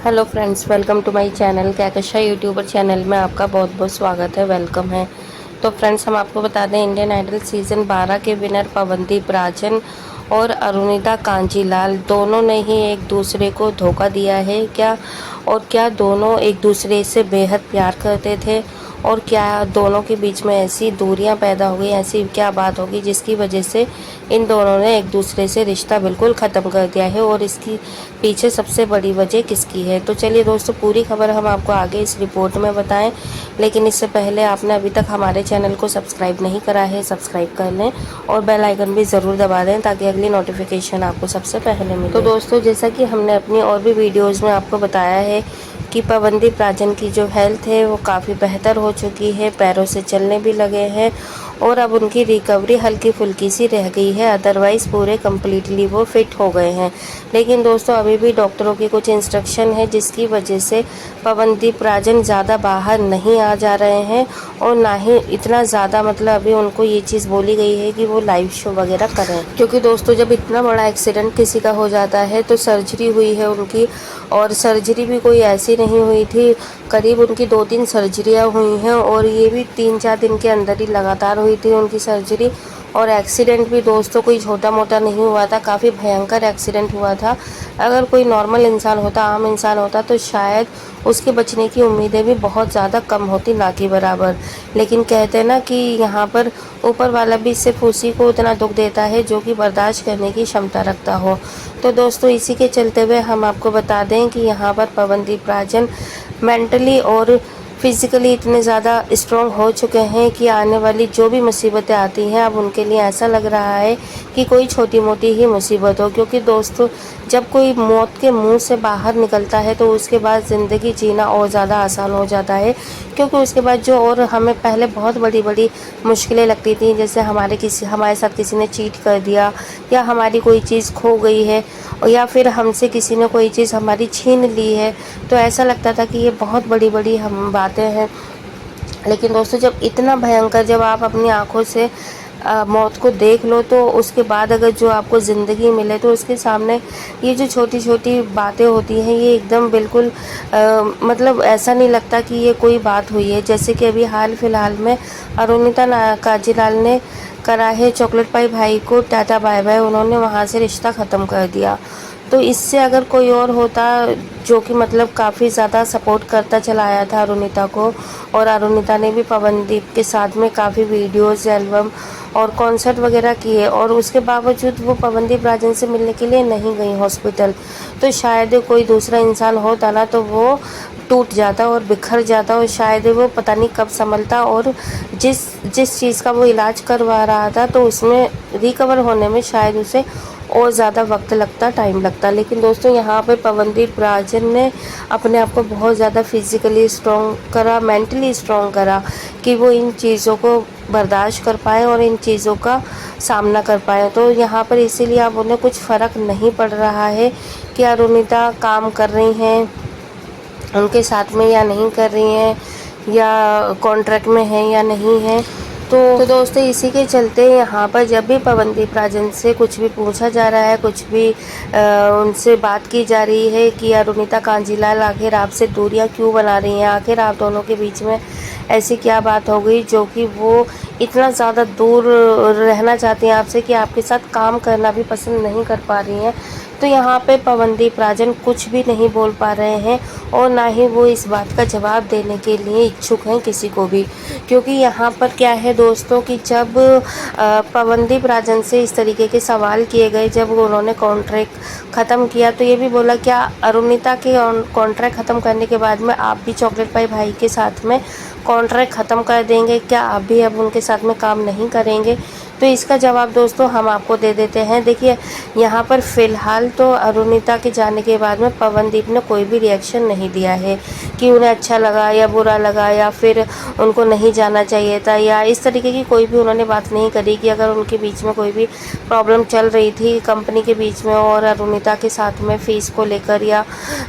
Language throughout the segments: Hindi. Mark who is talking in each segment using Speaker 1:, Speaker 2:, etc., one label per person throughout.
Speaker 1: Hello friends, welcome to my channel Kahkasha YouTuber channel में आपका बहुत बहुत स्वागत है, वेलकम है। तो फ्रेंड्स, हम आपको बता दें, इंडियन आइडल सीज़न 12 के विनर पवनदीप राजन और अरुणिता कांजीलाल दोनों ने ही एक दूसरे को धोखा दिया है क्या? और क्या दोनों एक दूसरे से बेहद प्यार करते थे? और क्या दोनों के बीच में ऐसी दूरियां पैदा हो गई, ऐसी क्या बात होगी जिसकी वजह से इन दोनों ने एक दूसरे से रिश्ता बिल्कुल ख़त्म कर दिया है? और इसकी पीछे सबसे बड़ी वजह किसकी है? तो चलिए दोस्तों, पूरी खबर हम आपको आगे इस रिपोर्ट में बताएं। लेकिन इससे पहले आपने अभी तक हमारे चैनल को सब्सक्राइब नहीं करा है, सब्सक्राइब कर लें और बेल आइकन भी ज़रूर दबा दें ताकि अगली नोटिफिकेशन आपको सबसे पहले मिले। तो दोस्तों, जैसा कि हमने अपनी और भी वीडियोज़ में आपको बताया है कि पवनदीप राजन की जो हेल्थ है वो काफ़ी बेहतर हो चुकी है, पैरों से चलने भी लगे हैं और अब उनकी रिकवरी हल्की फुल्की सी रह गई है, अदरवाइज़ पूरे कम्प्लीटली वो फिट हो गए हैं। लेकिन दोस्तों, अभी भी डॉक्टरों की कुछ इंस्ट्रक्शन है जिसकी वजह से पवनदीप राजन ज़्यादा बाहर नहीं आ जा रहे हैं और ना ही इतना ज़्यादा, मतलब अभी उनको ये चीज़ बोली गई है कि वो लाइव शो वगैरह करें। क्योंकि दोस्तों, जब इतना बड़ा एक्सीडेंट किसी का हो जाता है तो सर्जरी हुई है उनकी, और सर्जरी भी कोई ऐसी नहीं हुई थी, करीब उनकी 2-3 सर्जरियाँ हुई हैं और ये भी 3-4 दिन के अंदर ही लगातार हुई थी उनकी सर्जरी। और एक्सीडेंट भी दोस्तों कोई छोटा मोटा नहीं हुआ था, काफ़ी भयंकर एक्सीडेंट हुआ था। अगर कोई नॉर्मल इंसान होता, आम इंसान होता, तो शायद उसके बचने की उम्मीदें भी बहुत ज़्यादा कम होती, ना कि बराबर। लेकिन कहते हैं ना कि यहाँ पर ऊपर वाला भी सिर्फ उसी को उतना दुख देता है जो कि बर्दाश्त करने की क्षमता रखता हो। तो दोस्तों, इसी के चलते हुए हम आपको बता दें कि यहाँ पर पवनदीप राजन मेंटली और फिज़िकली इतने ज़्यादा स्ट्रॉन्ग हो चुके हैं कि आने वाली जो भी मुसीबतें आती हैं, अब उनके लिए ऐसा लग रहा है कि कोई छोटी मोटी ही मुसीबत हो। क्योंकि दोस्तों, जब कोई मौत के मुंह से बाहर निकलता है तो उसके बाद ज़िंदगी जीना और ज़्यादा आसान हो जाता है। क्योंकि उसके बाद जो और हमें पहले बहुत बड़ी बड़ी मुश्किलें लगती थी, जैसे हमारे साथ किसी ने चीट कर दिया, या हमारी कोई चीज़ खो गई है, या फिर हमसे किसी ने कोई चीज़ हमारी छीन ली है, तो ऐसा लगता था कि ये बहुत बड़ी बड़ी हम बातें हैं। लेकिन दोस्तों, जब इतना भयंकर, जब आप अपनी आंखों से मौत को देख लो, तो उसके बाद अगर जो आपको ज़िंदगी मिले तो उसके सामने ये जो छोटी छोटी बातें होती हैं, ये एकदम बिल्कुल मतलब ऐसा नहीं लगता कि ये कोई बात हुई है। जैसे कि अभी हाल फिलहाल में अरुणिता कांजीलाल ने करा है चॉकलेट पाई भाई को टाटा बाय बाय, उन्होंने वहाँ से रिश्ता ख़त्म कर दिया। तो इससे अगर कोई और होता जो कि मतलब काफ़ी ज़्यादा सपोर्ट करता चला आया था अरुणिता को, और अरुणिता ने भी पवनदीप के साथ में काफ़ी वीडियोस, एल्बम और कॉन्सर्ट वगैरह किए, और उसके बावजूद वो पवनदीप राजन से मिलने के लिए नहीं गई हॉस्पिटल, तो शायद कोई दूसरा इंसान होता ना तो वो टूट जाता और बिखर जाता, और शायद वो पता नहीं कब संभलता, और जिस जिस चीज़ का वो इलाज करवा रहा था तो उसमें रिकवर होने में शायद उसे और ज़्यादा वक्त लगता, टाइम लगता। लेकिन दोस्तों, यहाँ पे पवनदीप राजन ने अपने आप को बहुत ज़्यादा फिज़िकली स्ट्रॉन्ग करा, मेंटली स्ट्रॉन्ग करा कि वो इन चीज़ों को बर्दाश्त कर पाए और इन चीज़ों का सामना कर पाए। तो यहाँ पर इसीलिए अब उन्हें कुछ फ़र्क नहीं पड़ रहा है कि अरुणिता काम कर रही हैं उनके साथ में या नहीं कर रही हैं, या कॉन्ट्रैक्ट में है या नहीं है। तो दोस्तों, इसी के चलते यहाँ पर जब भी पवनदीप राजन से कुछ भी पूछा जा रहा है, कुछ भी उनसे बात की जा रही है कि अरुणिता कांजीलाल, आखिर आपसे दूरियां क्यों बना रही हैं, आखिर आप दोनों के बीच में ऐसी क्या बात हो गई जो कि वो इतना ज़्यादा दूर रहना चाहती हैं आपसे कि आपके साथ काम करना भी पसंद नहीं कर पा रही हैं, तो यहाँ पे पवनदीप राजन कुछ भी नहीं बोल पा रहे हैं और ना ही वो इस बात का जवाब देने के लिए इच्छुक हैं किसी को भी। क्योंकि यहाँ पर क्या है दोस्तों कि जब पवनदीप राजन से इस तरीके के सवाल किए गए, जब उन्होंने कॉन्ट्रैक्ट ख़त्म किया, तो ये भी बोला क्या अरुणिता के कॉन्ट्रैक्ट ख़त्म करने के बाद में आप भी चॉकलेट पाई भाई के साथ में कॉन्ट्रैक्ट ख़त्म कर देंगे, क्या आप भी अब उनके साथ में काम नहीं करेंगे? तो इसका जवाब दोस्तों हम आपको दे देते हैं। देखिए, यहाँ पर फ़िलहाल तो अरुणिता के जाने के बाद में पवनदीप ने कोई भी रिएक्शन नहीं दिया है कि उन्हें अच्छा लगा या बुरा लगा, या फिर उनको नहीं जाना चाहिए था, या इस तरीके की कोई भी उन्होंने बात नहीं करी कि अगर उनके बीच में कोई भी प्रॉब्लम चल रही थी कंपनी के बीच में और अरुणिता के साथ में फ़ीस को लेकर या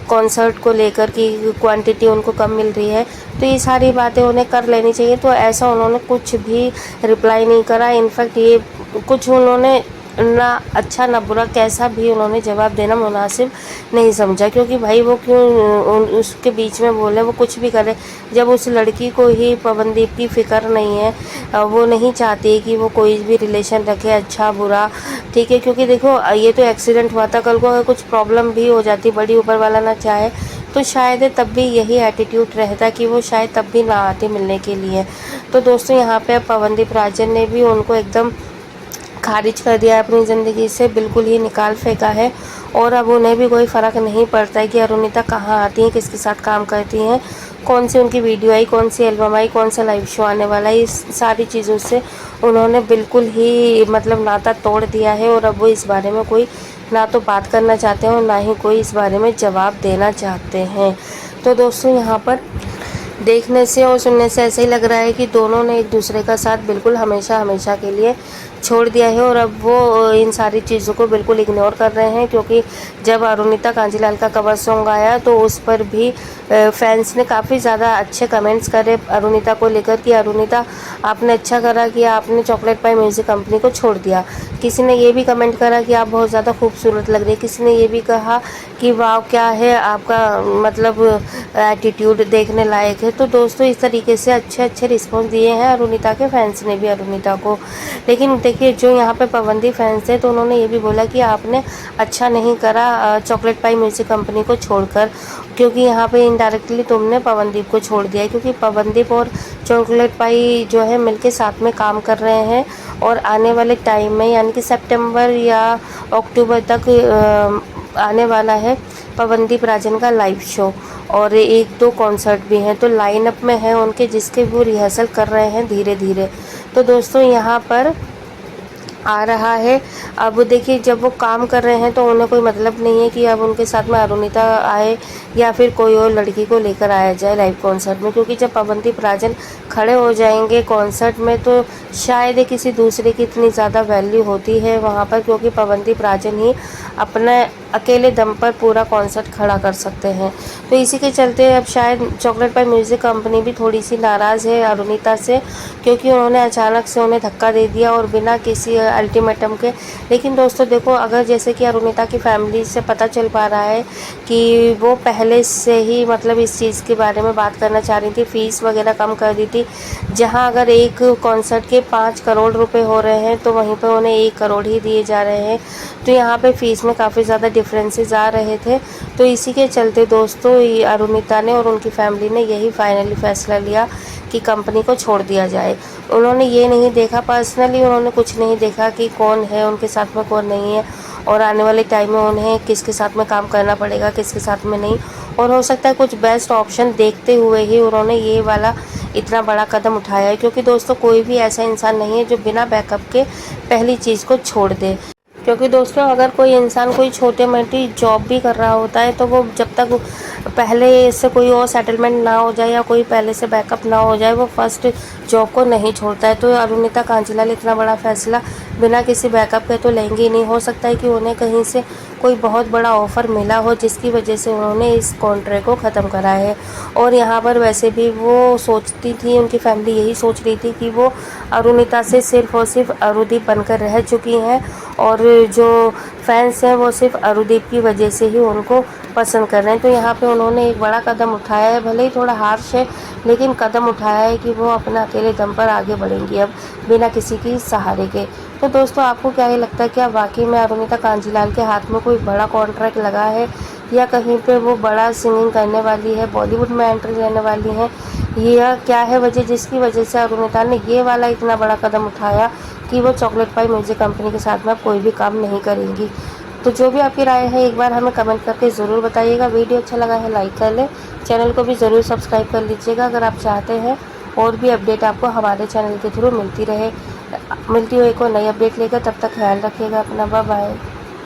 Speaker 1: कॉन्सर्ट को लेकर कि क्वांटिटी उनको कम मिल रही है, तो ये सारी बातें उन्हें कर लेनी चाहिए। तो ऐसा उन्होंने कुछ भी रिप्लाई नहीं करा। इनफैक्ट ये कुछ उन्होंने ना अच्छा ना बुरा कैसा भी उन्होंने जवाब देना मुनासिब नहीं समझा, क्योंकि भाई वो क्यों उसके बीच में बोले, वो कुछ भी करे। जब उस लड़की को ही पवनदीप की फ़िक्र नहीं है, वो नहीं चाहती कि वो कोई भी रिलेशन रखे, अच्छा बुरा, ठीक है। क्योंकि देखो ये तो एक्सीडेंट हुआ था, कल को अगर कुछ प्रॉब्लम भी हो जाती बड़ी, ऊपर वाला ना चाहे, तो शायद तब भी यही एटीट्यूड रहता कि वो शायद तब भी ना आती मिलने के लिए। तो दोस्तों यहाँ पे अब पवनदीप राजन ने भी उनको एकदम खारिज कर दिया है, अपनी ज़िंदगी से बिल्कुल ही निकाल फेंका है। और अब उन्हें भी कोई फ़र्क नहीं पड़ता है कि अरुणिता कहाँ आती हैं, किसके साथ काम करती हैं, कौन सी उनकी वीडियो आई, कौन सी एल्बम आई, कौन सा लाइव शो आने वाला है। इस सारी चीज़ों से उन्होंने बिल्कुल ही मतलब नाता तोड़ दिया है। और अब वो इस बारे में कोई ना तो बात करना चाहते हैं और ना ही कोई इस बारे में जवाब देना चाहते हैं। तो दोस्तों यहाँ पर देखने से और सुनने से ऐसे ही लग रहा है कि दोनों ने एक दूसरे का साथ बिल्कुल हमेशा हमेशा के लिए छोड़ दिया है। और अब वो इन सारी चीज़ों को बिल्कुल इग्नोर कर रहे हैं, क्योंकि जब अरुणिता कांजीलाल का कवर सॉन्ग आया तो उस पर भी फैंस ने काफ़ी ज़्यादा अच्छे कमेंट्स करे अरुणिता को लेकर कि अरुणिता आपने अच्छा करा कि आपने चॉकलेट पाई म्यूज़िक कंपनी को छोड़ दिया। किसी ने ये भी कमेंट करा कि आप बहुत ज़्यादा खूबसूरत लग रही है। किसी ने ये भी कहा कि वाह क्या है आपका मतलब एटीट्यूड, देखने लायक है। तो दोस्तों इस तरीके से अच्छे अच्छे रिस्पॉन्स दिए हैं अरुणिता के फैंस ने भी अरुणिता को। लेकिन देखिए जो यहाँ पे पवनदीप फैंस थे तो उन्होंने ये भी बोला कि आपने अच्छा नहीं करा चॉकलेट पाई म्यूज़िक कंपनी को छोड़कर, क्योंकि यहाँ पे इनडायरेक्टली तुमने पवनदीप को छोड़ दिया है। क्योंकि पवनदीप और चॉकलेट पाई जो है मिलके साथ में काम कर रहे हैं और आने वाले टाइम में यानी कि सितंबर या अक्टूबर तक आने वाला है पवनदीप राजन का लाइव शो और 1-2 कॉन्सर्ट भी हैं, तो लाइनअप में है उनके जिसके वो रिहर्सल कर रहे हैं धीरे धीरे। तो दोस्तों यहाँ पर आ रहा है। अब देखिए जब वो काम कर रहे हैं तो उन्हें कोई मतलब नहीं है कि अब उनके साथ में अरुणिता आए या फिर कोई और लड़की को लेकर आया जाए लाइव कॉन्सर्ट में, क्योंकि जब पवनदीप राजन खड़े हो जाएंगे कॉन्सर्ट में तो शायद किसी दूसरे की इतनी ज़्यादा वैल्यू होती है वहाँ पर, क्योंकि पवनदीप राजन ही अपने अकेले दम पर पूरा कॉन्सर्ट खड़ा कर सकते हैं। तो इसी के चलते अब शायद चॉकलेट पाई म्यूज़िक कंपनी भी थोड़ी सी नाराज़ है अरुणिता से, क्योंकि उन्होंने अचानक से उन्हें धक्का दे दिया और बिना किसी अल्टीमेटम के। लेकिन दोस्तों देखो अगर जैसे कि अरुणिता की फैमिली से पता चल पा रहा है कि वो पहले से ही मतलब इस चीज़ के बारे में बात करना चाह रही थी, फ़ीस वगैरह कम कर दी थी। जहां अगर एक कॉन्सर्ट के 5 करोड़ रुपए हो रहे हैं तो वहीं पर उन्हें 1 करोड़ ही दिए जा रहे हैं। तो यहाँ पे फ़ीस में काफ़ी ज़्यादा डिफरेंसेस आ रहे थे। तो इसी के चलते दोस्तों अरुणिता ने और उनकी फैमिली ने यही फाइनली फैसला लिया कि कंपनी को छोड़ दिया जाए। उन्होंने ये नहीं देखा, पर्सनली उन्होंने कुछ नहीं देखा कि कौन है उनके साथ में कौन नहीं है और आने वाले टाइम में उन्हें किसके साथ में काम करना पड़ेगा किसके साथ में नहीं। और हो सकता है कुछ बेस्ट ऑप्शन देखते हुए ही उन्होंने ये वाला इतना बड़ा कदम उठाया है, क्योंकि दोस्तों कोई भी ऐसा इंसान नहीं है जो बिना बैकअप के पहली चीज़ को छोड़ दे। क्योंकि दोस्तों अगर कोई इंसान कोई छोटे मोटी जॉब भी कर रहा होता है तो वो जब तक पहले से कोई और सेटलमेंट ना हो जाए या कोई पहले से बैकअप ना हो जाए वो फर्स्ट जॉब को नहीं छोड़ता है। तो अरुणिता कांजीलाल इतना बड़ा फैसला बिना किसी बैकअप के तो लेंगे ही नहीं। हो सकता है कि उन्हें कहीं से कोई बहुत बड़ा ऑफ़र मिला हो जिसकी वजह से उन्होंने इस कॉन्ट्रैक्ट को ख़त्म करा है। और यहाँ पर वैसे भी वो सोचती थी, उनकी फैमिली यही सोच रही थी कि वो अरुणिता से सिर्फ़ और सिर्फ अरुदीप बनकर रह चुकी हैं और जो फैंस हैं वो सिर्फ अरुदीप की वजह से ही उनको पसंद कर रहे हैं। तो यहाँ पे उन्होंने एक बड़ा कदम उठाया है, भले ही थोड़ा हार्श है लेकिन कदम उठाया है कि वो अपने अकेले दम पर आगे बढ़ेंगी अब बिना किसी की सहारे के। तो दोस्तों आपको क्या ये लगता है कि वाकई में अरुणिता कांजीलाल के हाथ में कोई बड़ा कॉन्ट्रैक्ट लगा है या कहीं पे वो बड़ा सिंगिंग करने वाली है, बॉलीवुड में एंट्री लेने वाली हैं, यह क्या है वजह जिसकी वजह से अरुणिता ने ये वाला इतना बड़ा कदम उठाया कि वो चॉकलेट पाई म्यूज़िक कंपनी के साथ में अब कोई भी काम नहीं करेंगी। तो जो भी आपकी राय है एक बार हमें कमेंट करके ज़रूर बताइएगा। वीडियो अच्छा लगा है लाइक कर लें, चैनल को भी ज़रूर सब्सक्राइब कर लीजिएगा अगर आप चाहते हैं और भी अपडेट आपको हमारे चैनल के थ्रू मिलती रहे। मिलती हो एक और नई अपडेट लेकर, तब तक ख्याल रखिएगा अपना, बाय बाय।